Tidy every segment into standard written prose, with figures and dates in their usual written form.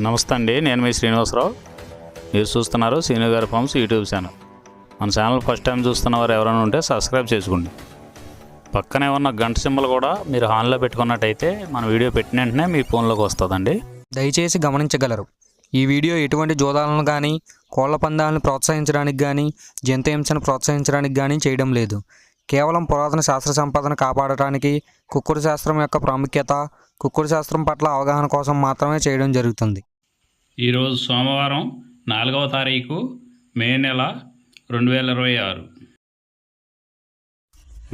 నమస్తే అండి, నేను మీ శ్రీనివాసరావు. మీరు చూస్తున్నారు శ్రీను గారి ఫార్మ్స్ యూట్యూబ్ ఛానల్. మన ఛానల్ ఫస్ట్ టైం చూస్తున్న వారు ఎవరైనా ఉంటే సబ్స్క్రైబ్ చేసుకోండి. పక్కనే ఉన్న గంట సింబల్ కూడా మీరు ఆన్లో పెట్టుకున్నట్టయితే మన వీడియో పెట్టిన వెంటనే మీ ఫోన్లోకి వస్తుందండి. దయచేసి గమనించగలరు, ఈ వీడియో ఎటువంటి జోదాలను కానీ కోళ్ల పందాలను ప్రోత్సహించడానికి కానీ జంతు హింసను ప్రోత్సహించడానికి కానీ చేయడం లేదు. కేవలం పురాతన శాస్త్ర సంపదను కాపాడటానికి, కుక్కుడు శాస్త్రం యొక్క ప్రాముఖ్యత, కుక్కుడు శాస్త్రం పట్ల అవగాహన కోసం మాత్రమే చేయడం జరుగుతుంది. ఈరోజు సోమవారం 4వ తారీఖు మే నెల 2026.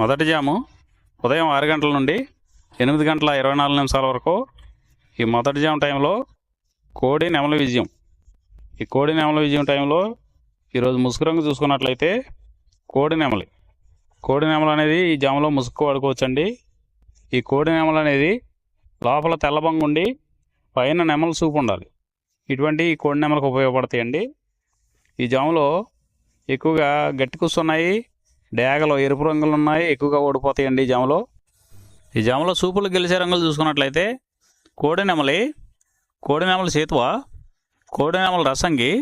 మొదటి జాము ఉదయం 6 గంటల నుండి 8 గంటల 24 నిమిషాల వరకు. ఈ మొదటి జాము టైంలో కోడి నెమలి విజయం. ఈ కోడి నెమలి విజయం టైంలో ఈరోజు ముసుగు రంగు చూసుకున్నట్లయితే కోడి నెమలి అనేది ఈ జాములో ముసుగు వాడుకోవచ్చండి. ఈ కోడి నెమలి అనేది లోపల తెల్లబంగు ఉండి పైన నెమలి సూపు ఉండాలి. ఇటువంటి ఈ కోడి నెమలకు ఉపయోగపడతాయండి. ఈ జాములో ఎక్కువగా గట్టి కూస్తున్నాయి, డేగలు ఎరుపు రంగులు ఉన్నాయి, ఎక్కువగా ఓడిపోతాయండి ఈ జాములో సూపులు గెలిచే రంగులు చూసుకున్నట్లయితే కోడి నెమలి సేతువ, కోడి నెమలి రసంగి,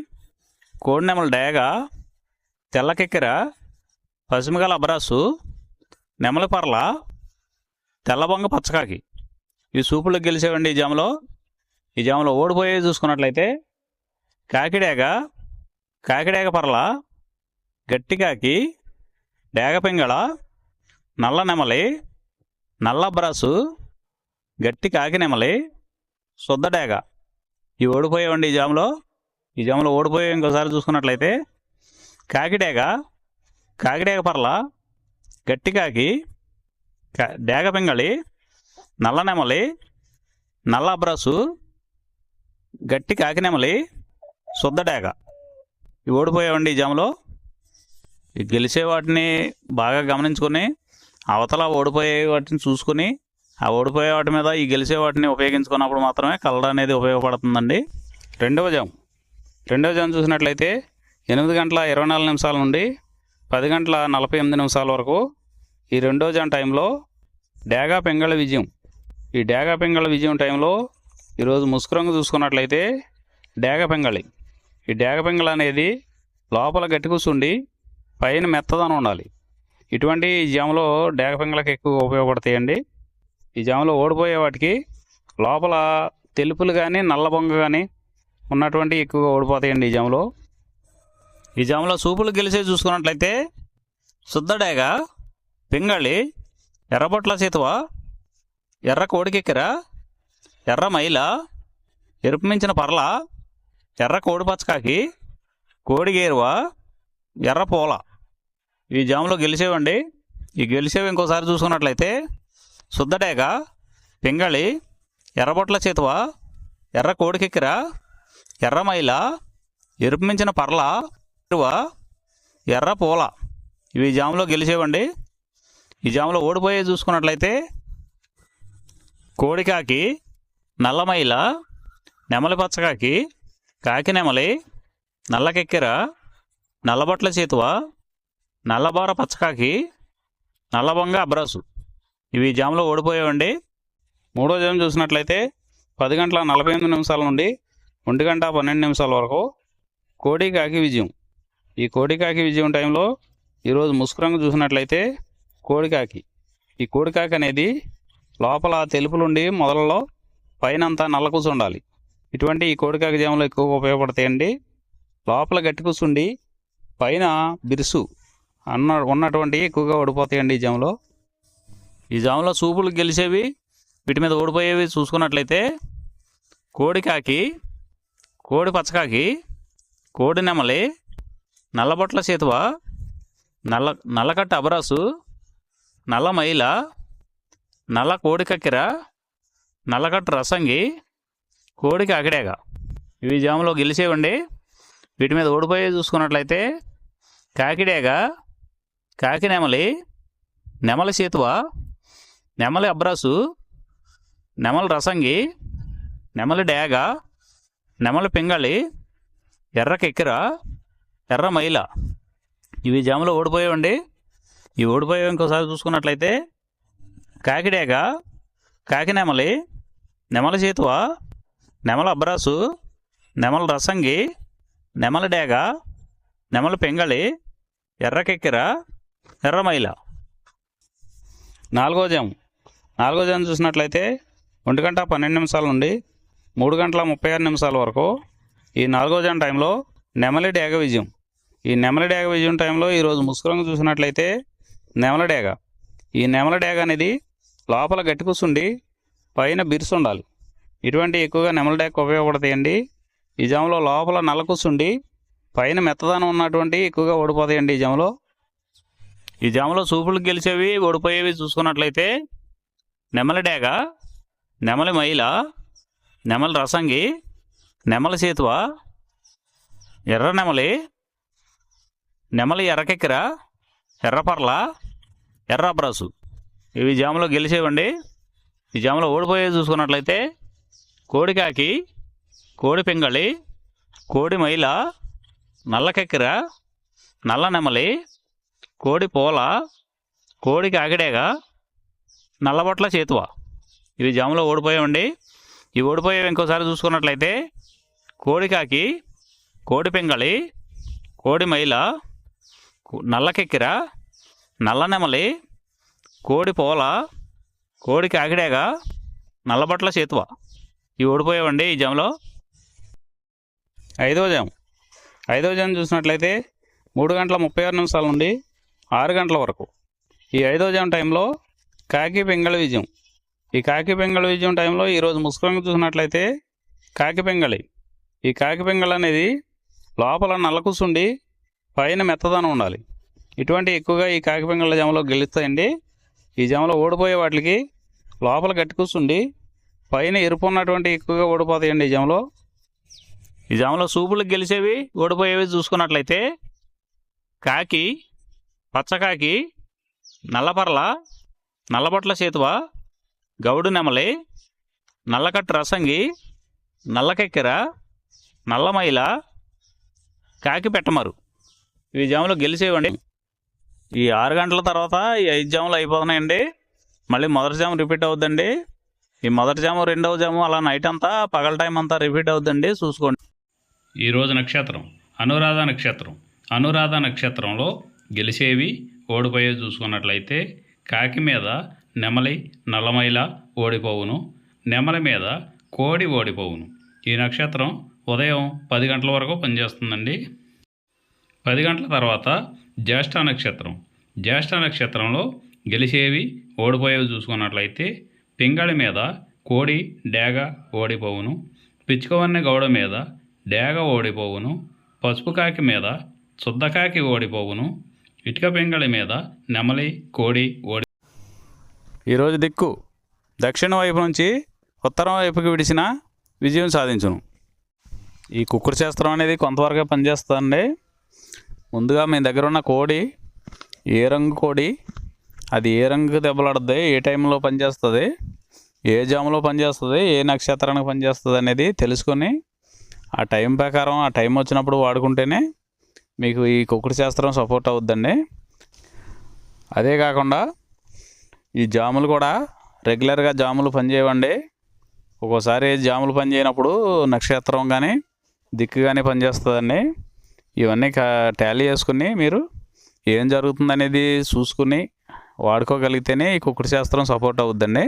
కోడి నెమలి డేగ, తెల్లకెక్కెర, పసిమిగల అబ్రాసు, నెమలి పర్ల, తెల్లబొంగ పచ్చకాకి. ఈ సూపులకు గెలిచేవండి ఈ జాములో ఓడిపోయేవి చూసుకున్నట్లయితే కాకిడేగ పర్ల, గట్టికాకి, డేగ పింగళ, నల్ల నెమలి, నల్ల అబ్రాసు, గట్టి కాకి నెమలి, శుద్ధ డేగ. ఇవి ఓడిపోయేవండి ఈ జాములో ఓడిపోయే ఇంకోసారి చూసుకున్నట్లయితే కాకిడేగ పర్ల, గట్టి కాకి, డేగ పింగళి, నల్ల నెమలి, నల్ల అబ్రాసు, గట్టి కాకి నెమలి, శుద్ధ డేగ. ఇవి ఓడిపోయావండి ఈ జాములో. ఈ గెలిచే వాటిని బాగా గమనించుకొని అవతల ఓడిపోయే వాటిని చూసుకుని ఆ ఓడిపోయే వాటి మీద ఈ గెలిచే వాటిని ఉపయోగించుకున్నప్పుడు మాత్రమే కలర్ అనేది ఉపయోగపడుతుందండి. రెండవ జాము చూసినట్లయితే 8 గంటల 24 నిమిషాల నుండి 10 గంటల 48 నిమిషాల వరకు. ఈ రెండో జాము టైంలో డేగ పింగళ విజయం. ఈ డేగ పింగళ విజయం టైంలో ఈరోజు ముసుగు రంగు చూసుకున్నట్లయితే డేగ పింగళి. ఈ డేగ పింగళ అనేది లోపల గట్టి కూర్చుండి పైన మెత్తదనం ఉండాలి. ఇటువంటి ఈ జాములో డేగ పింగళకి ఎక్కువ ఉపయోగపడతాయండి. ఈ జాములో ఓడిపోయే వాటికి లోపల తెలుపులు కానీ నల్ల బొంగ కానీ ఉన్నటువంటి ఎక్కువగా ఓడిపోతాయండి ఈ జాములో సూపులు గెలిచే చూసుకున్నట్లయితే శుద్ధ డేగ, పింగళి, ఎర్రబొట్ల చేతువ, ఎర్ర కోడికెక్కెర, ఎర్ర మైల, ఎరుపు మించిన పర్ల, ఎర్ర కోడి పచ్చకాకి, కోడి గేరువ, ఎర్ర పూల. ఈ జాములో గెలిచేవండి. ఈ గెలిచేవి ఇంకోసారి చూసుకున్నట్లయితే శుద్ధ డేగ, పింగళి, ఎర్రబొట్ల చేతువ, ఎర్ర కోడికెక్కెర, ఎర్ర మైల, ఎరుపు మించిన పర్ల, ఎర్ర పూల. ఇవి జాములో గెలిచేవండి. ఈ జాములో ఓడిపోయే చూసుకున్నట్లయితే కోడికాకి, నల్లమైల, నెమలి పచ్చకాకి, కాకి నెమలి, నల్లకెక్కెర, నల్లబొట్ల చేతువ, నల్లబోర పచ్చకాకి, నల్లబొంగ అబ్రాసు. ఇవి జాములో ఓడిపోయేవండి. మూడో జాము చూసినట్లయితే 10 గంటల 48 నిమిషాల నుండి 1 గంట 12 నిమిషాల వరకు కోడికాకి విజయం. ఈ కోడికాకి విజయం టైంలో ఈరోజు ముసుగు రంగు చూసినట్లయితే కోడికాకి. ఈ కోడికాకి అనేది లోపల తెలుపులుండి మొదలలో పైన అంతా నల్ల కూర్చుండాలి. ఇటువంటి ఈ కోడికాకి జాములు ఎక్కువగా ఉపయోగపడతాయండి. లోపల గట్టి కూర్చుండి పైన బిరుసు ఉన్నటువంటి ఎక్కువగా ఓడిపోతాయండి ఈ జాములో సూపులు గెలిచేవి, వీటి మీద ఓడిపోయేవి చూసుకున్నట్లయితే కోడికాకి, కోడి పచ్చకాకి, కోడి నెమలి, నల్లబొట్ల చేతువ, నల్లకట్ట అబరాసు, నల్ల మైల, నల్ల కోడి కక్కెర, నల్లకట్టు రసంగి, కోడి కాకిడేగ. ఇవి జాములో గెలిచేవండి. వీటి మీద ఓడిపోయే చూసుకున్నట్లయితే కాకిడేగ, కాకి నెమలి, నెమలి చేతువ, నెమలి అబ్రాసు, నెమలి రసంగి, నెమలి డేగ, నెమలి పింగళి, ఎర్ర కెక్కెర, ఎర్ర మైల. ఇవి జాములో ఓడిపోయేవండి. ఈ ఓడిపోయేవి ఇంకోసారి చూసుకున్నట్లయితే కాకిడేగ, కాకి నెమలి, నెమలి చేతువ, నెమల అబ్రాసు, నెమల రసంగి, నెమల డేగ, నెమల పెంగళి, ఎర్రకెక్కెర, ఎర్రమైల. 4వ జాము చూసినట్లయితే 1:12 నుండి 3:36 వరకు ఈ 4వ జాము టైంలో నెమలి డేగ విజయం. ఈ నెమలి డేగ విజయం టైంలో ఈరోజు ముసుగురంగు చూసినట్లయితే నెమల డేగ. ఈ నెమల డేగ అనేది లోపల గట్టి కూర్చుండి పైన బిరుసు ఉండాలి. ఇటువంటి ఎక్కువగా నెమల డేగ ఉపయోగపడతాయండి. ఈ జాములో లోపల నల్ల కూర్చుండి పైన మెత్తదనం ఉన్నటువంటి ఎక్కువగా ఓడిపోతాయండి. ఈ జాములో సూపులు గెలిచేవి ఓడిపోయేవి చూసుకున్నట్లయితే నెమలి డేగ, నెమలి మైల, నెమలి రసంగి, నెమలి సేతువ, ఎర్ర నెమలి, నెమలి ఎర్రకెక్కెర, ఎర్రపర్ల, ఎర్ర అబ్రాసు. ఇవి జాములో గెలిచేవండి. ఈ జాములో ఓడిపోయేవి చూసుకున్నట్లయితే కోడికాకి, కోడి పెంగళి, కోడి మైల, నల్లకెక్కెర, నల్ల నెమలి, కోడి పోల, కోడి కాకిడేగ, నల్లబొట్ల చేతువ. ఇవి జాములో ఓడిపోయామండి. ఇవి ఓడిపోయేవి ఇంకోసారి చూసుకున్నట్లయితే కోడికాకి, కోడి పెంగళి, కోడి మైల, నల్లకెక్కెర, నల్ల నెమలి, కోడి పోల, కోడి కాకిడేగ, నల్లబొట్ల చేతువ. ఇవి ఓడిపోయావండి ఈ జాములో. 5వ జాము చూసినట్లయితే 3:36 నుండి 6 గంటల వరకు. ఈ 5వ జాము టైంలో కాకి పెంగళి విజయం. ఈ కాకి పెంగళి విజయం టైంలో ఈరోజు ముసుగురంగు చూసినట్లయితే కాకి పెంగళి. ఈ కాకి పెంగళి అనేది లోపల నల్ల కూసుండి పైన మెత్తదనం ఉండాలి. ఇటువంటి ఎక్కువగా ఈ కాకి పెంగళ జాములో గెలుస్తాయండి. ఈ జాములో ఓడిపోయే వాటికి లోపల గట్టి కూర్చుండి పైన ఎరుపు ఉన్నటువంటి ఎక్కువగా ఓడిపోతాయండి. ఈ జాములో సూపులకు గెలిచేవి ఓడిపోయేవి చూసుకున్నట్లయితే కాకి, పచ్చకాకి, నల్లపర్ల, నల్లబొట్ల చేతువ, గౌడు నెమలి, నల్లకట్టు రసంగి, నల్లకెక్కెర, నల్లమైల, కాకి పెట్టమరు. ఈ జాములో గెలిచేవండి. ఈ 6 గంటల తర్వాత ఈ 5 జాములు అయిపోతున్నాయండి. మళ్ళీ మొదటి జాము రిపీట్ అవుద్దండి. ఈ మొదటి జాము, రెండవ జాము అలా నైట్ అంతా పగల టైం అంతా రిపీట్ అవుద్దండి, చూసుకోండి. ఈరోజు నక్షత్రం అనురాధ నక్షత్రం. అనురాధ నక్షత్రంలో గెలిచేవి ఓడిపోయేవి చూసుకున్నట్లయితే కాకి మీద నెమలి, నల్లమైల ఓడిపోవును. నెమలి మీద కోడి ఓడిపోవును. ఈ నక్షత్రం ఉదయం 10 గంటల వరకు పనిచేస్తుందండి. 10 గంటల తర్వాత జ్యేష్ఠ నక్షత్రం. జ్యేష్ఠ నక్షత్రంలో గెలిచేవి ఓడిపోయేవి చూసుకున్నట్లయితే పింగళి మీద కోడి డేగ ఓడిపోవును. పిచ్చుకవన్నె గౌడ మీద డేగ ఓడిపోవును. పసుపు కాకి మీద శుద్ధకాకి ఓడిపోవును. ఇటుక పింగళి మీద నెమలి, కోడి ఈరోజు దిక్కు దక్షిణ వైపు నుంచి ఉత్తరం వైపుకి విడిచిన విజయం సాధించును. ఈ కుక్కుడు శాస్త్రం అనేది కొంతవరకే పనిచేస్తుందండి. ముందుగా మీ దగ్గర ఉన్న కోడి ఏ రంగు కోడి, అది ఏ రంగుకి దెబ్బలాడుద్ది, ఏ టైంలో పనిచేస్తుంది, ఏ జాములో పనిచేస్తుంది, ఏ నక్షత్రానికి పనిచేస్తుంది అనేది తెలుసుకొని ఆ టైం ప్రకారం ఆ టైం వచ్చినప్పుడు వాడుకుంటేనే మీకు ఈ కుక్కుడు శాస్త్రం సపోర్ట్ అవుద్దండి. అదే కాకుండా ఈ జాములు కూడా రెగ్యులర్గా జాములు పనిచేయవండి. ఒక్కోసారి జాములు పనిచేయనప్పుడు నక్షత్రం కానీ దిక్కు కానీ పనిచేస్తుందండి. ఇవన్నీ టాలీ చేసుకుని మీరు ఏం జరుగుతుందనేది చూసుకుని వాడుకోగలిగితేనే ఈ కుక్కుడు శాస్త్రం సపోర్ట్ అవుద్దండి.